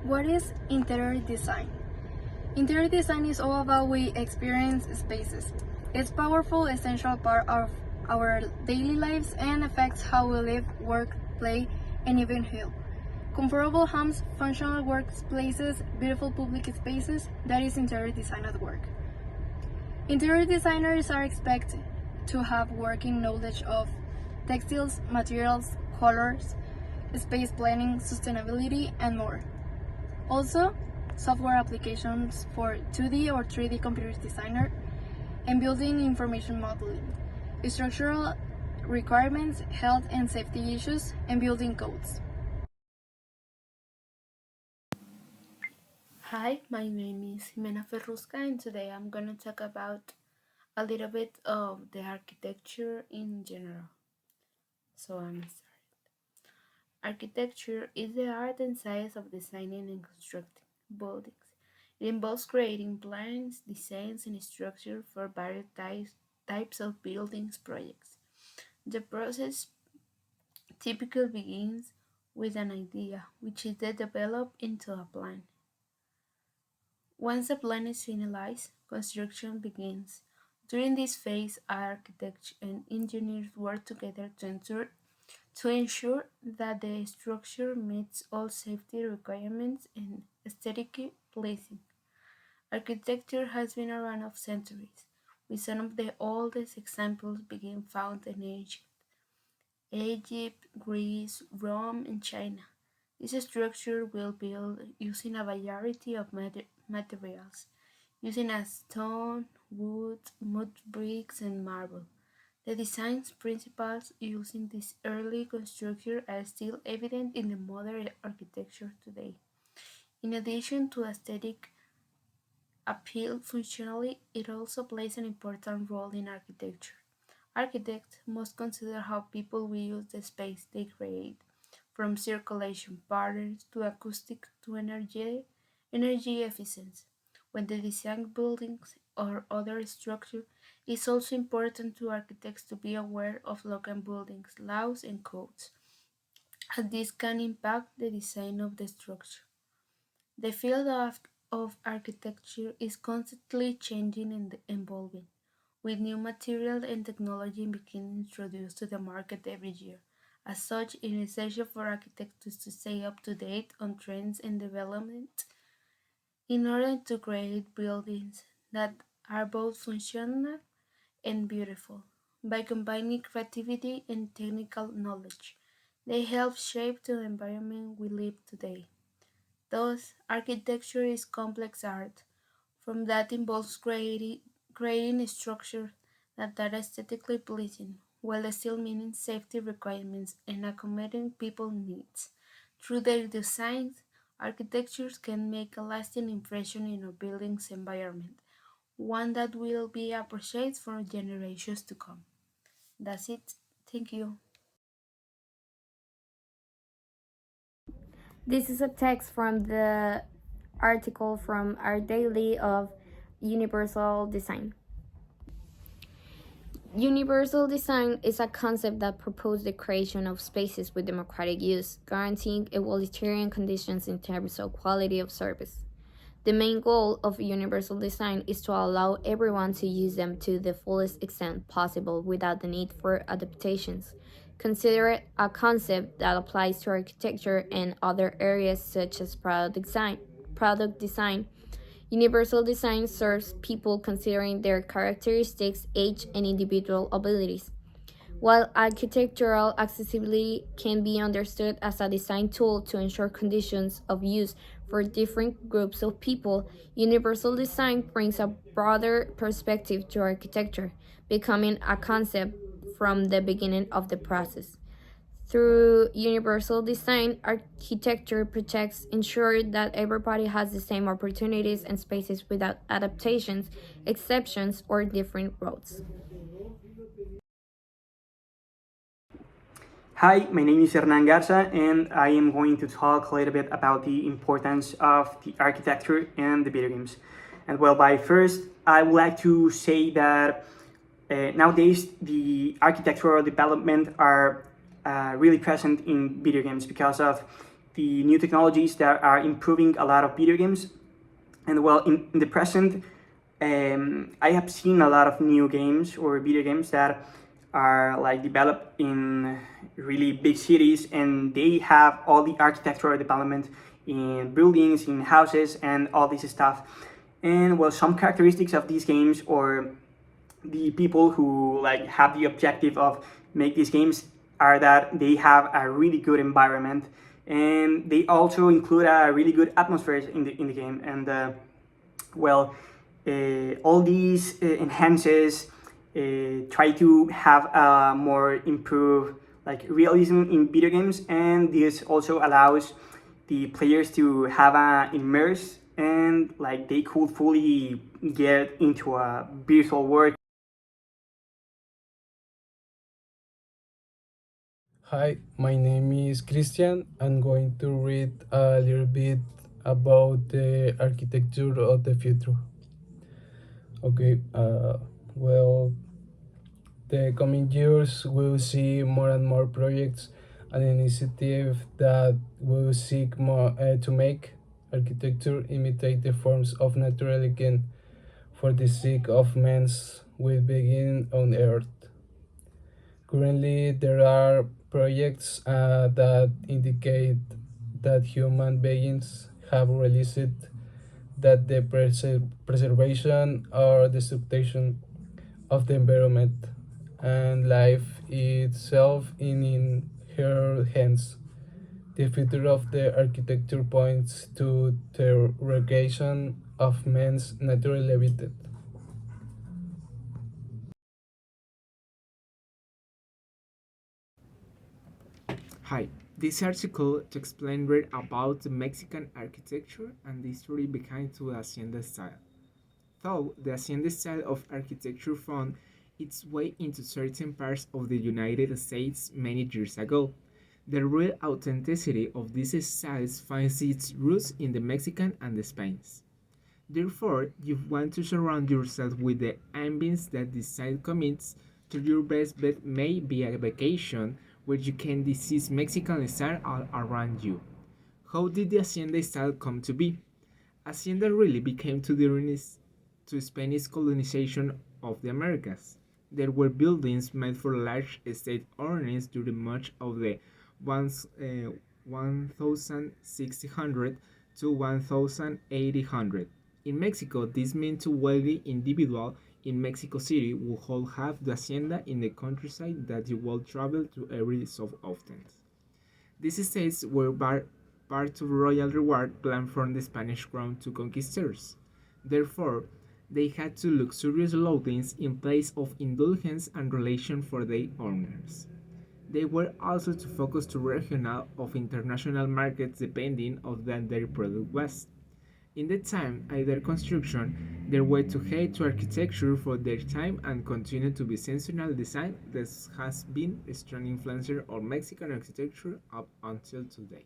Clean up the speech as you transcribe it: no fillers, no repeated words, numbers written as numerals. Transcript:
What is interior design? Interior design is all about we experience spaces. It's a powerful, essential part of our daily lives and affects how we live, work, play, and even heal. Comfortable homes, functional workplaces, beautiful public spaces, that is interior design at work. Interior designers are expected to have working knowledge of textiles, materials, colors, space planning, sustainability, and more. Also, software applications for 2D or 3D computer designer and building information modeling, structural requirements, health and safety issues, and building codes. Hi, my name is Jimena Ferrusca, and today I'm going to talk about a little bit of the architecture in general. So I'm starting. Architecture is the art and science of designing and constructing buildings. It involves creating plans, designs, and structure for various types of buildings projects. The process typically begins with an idea, which is then developed into a plan. Once the plan is finalized, construction begins. During this phase, architects and engineers work together to ensure that the structure meets all safety requirements and aesthetically pleasing. Architecture has been around for centuries, with some of the oldest examples being found in Egypt, Greece, Rome, and China. This structure will built using a variety of materials, using as stone, wood, mud bricks, and marble. The design principles used in this early construction are still evident in the modern architecture today. In addition to aesthetic appeal functionally, it also plays an important role in architecture. Architects must consider how people will use the space they create, from circulation patterns to acoustic to energy efficiency. When they design buildings or other structures, it's also important to architects to be aware of local buildings laws and codes, as this can impact the design of the structure. The field of architecture is constantly changing and evolving, with new materials and technology being introduced to the market every year. As such, it is essential for architects to stay up to date on trends and development in order to create buildings that are both functional and beautiful. By combining creativity and technical knowledge, they help shape the environment we live today. Thus, architecture is complex art, from that involves creating structures that are aesthetically pleasing, while still meeting safety requirements and accommodating people's needs. Through their designs, architectures can make a lasting impression in a building's environment, one that will be appreciated for generations to come. That's it. Thank you. This is a text from the article from Our Daily of Universal Design. Universal design is a concept that proposes the creation of spaces with democratic use, guaranteeing egalitarian conditions in terms of quality of service. The main goal of universal design is to allow everyone to use them to the fullest extent possible without the need for adaptations. Consider it a concept that applies to architecture and other areas such as Product design. Universal design serves people considering their characteristics, age, and individual abilities. While architectural accessibility can be understood as a design tool to ensure conditions of use for different groups of people, universal design brings a broader perspective to architecture, becoming a concept from the beginning of the process. Through universal design, architecture protects, ensures that everybody has the same opportunities and spaces without adaptations, exceptions, or different roads. Hi, my name is Hernan Garza, and I am going to talk a little bit about the importance of the architecture and the video games. And well, by first, I would like to say that nowadays the architectural development are really present in video games because of the new technologies that are improving a lot of video games. And well, in the present, I have seen a lot of new games or video games that are like developed in really big cities, and they have all the architectural development in buildings, in houses, and all this stuff. And well, some characteristics of these games, or the people who like have the objective of make these games, are that they have a really good environment, and they also include a really good atmosphere in the game. And well, all these enhances try to have a more improved like realism in video games, and this also allows the players to have a immerse, and like they could fully get into a virtual world. Hi, my name is Christian. I'm going to read a little bit about the architecture of the future. Okay, well, the coming years will see more and more projects and initiatives that will seek more to make architecture imitate the forms of nature again for the sake of men's will begin on earth. Currently, there are projects that indicate that human beings have realized that the preservation or destruction of the environment and life itself in her hands. The future of the architecture points to the regression of man's natural habitat. Hi, this article to explain read about the Mexican architecture and the history behind to the Hacienda style. Though the Hacienda style of architecture found its way into certain parts of the United States many years ago, the real authenticity of these styles finds its roots in the Mexican and the Spanish. Therefore, you want to surround yourself with the ambience that this style commits to your best bet may be a vacation where you can disease Mexican style all around you. How did the Hacienda style come to be? Hacienda really became to Spanish colonization of the Americas. There were buildings made for large estate owners during much of the 1600 to 1800. In Mexico, this meant to wealthy individual in Mexico City would hold half the hacienda in the countryside that you will travel to every so often. These estates were part of royal reward planned from the Spanish crown to conquistadors. Therefore, they had to luxurious loadings in place of indulgence and relation for their owners. They were also to focus to regional of international markets depending on that their product was. In that time, either construction, their way to head to architecture for their time and continue to be sensational design that has been a strong influencer of Mexican architecture up until today.